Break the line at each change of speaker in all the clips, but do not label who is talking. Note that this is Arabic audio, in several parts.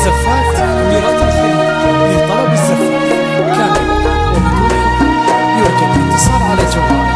زفات أميرات الخليج لطلب الزفات كامل وبدون حب يرجى الاتصال على جوال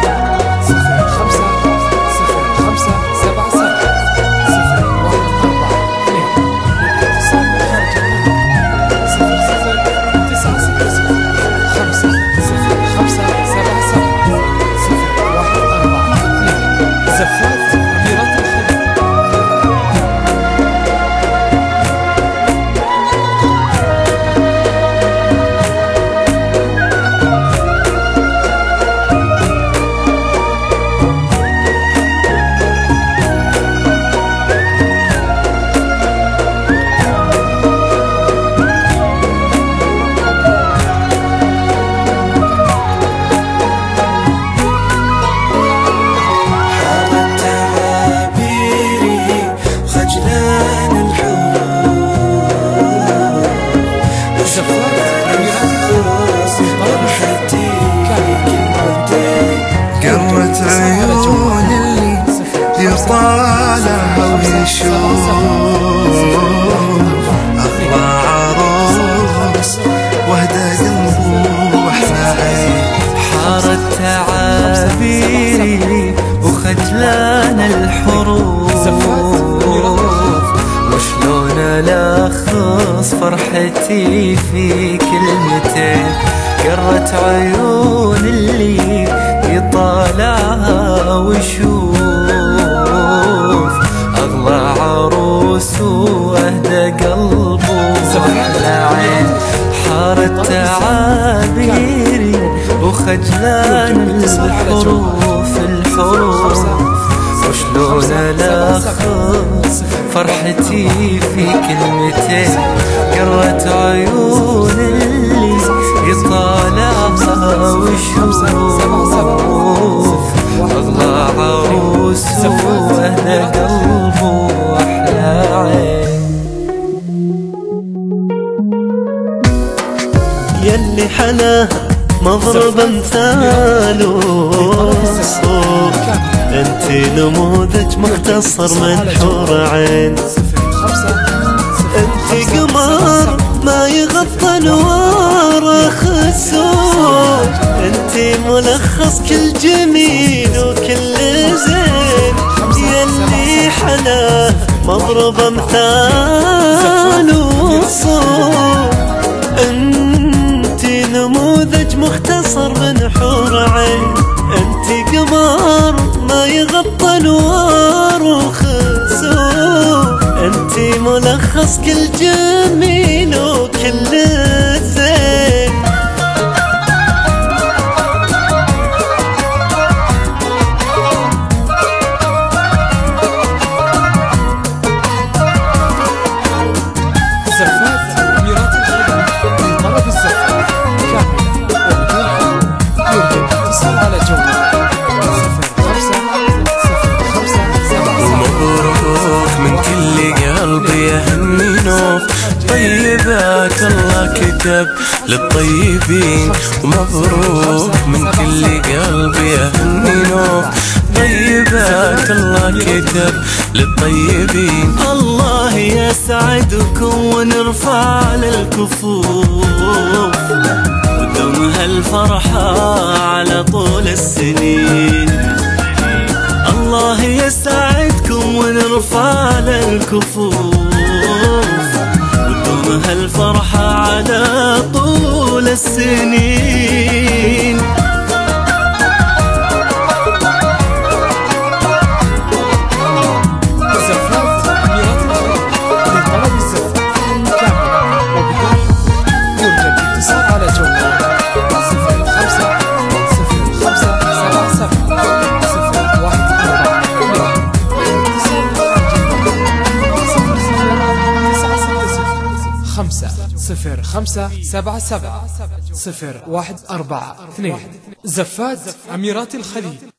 وشلون ألخص فرحتي في كلمتين قرت عيون اللي يطالعها ويشوف أغلى عروس وأهدى قلبه وأحلى عين حارت تعابيري وخجلان الحروف وشلون ألخص فرحتي في كلمتين قرت عيون اللي يطالعها ويشوف أغلى عروس وأهدى قلبه وأحلى عين.
يلي حلاها مضرب امثاله انتي نموذج مختصر من حور عين. انتي قمر ما يغطى نواره خسوف، انتي ملخص كل جميل وكل زين. يلي حلاه مضرب امثاله انتي نموذج مختصر من حور عين. انتي قمر ما يغطى نوار وخسوف، انتي ملخص كل جميل وكل زين.
زفات أميرات الخليج لطلب الزفات كاملة وبدون حب يرجى الاتصال على جوال 05
ومبروك من كل قلبي يا همي نوف، طيبات الله كتب للطيبين. ومبروك من كل قلبي يا همي نوف، طيبات الله كتب للطيبين. الله يسعدكم ونرفع للكفوف ودوم هالفرحة على طول السنين. الله يسعدكم ونرفع للكفوف ودوم هالفرحة على طول السنين.
صفر 577 014 2. زفات أميرات الخليج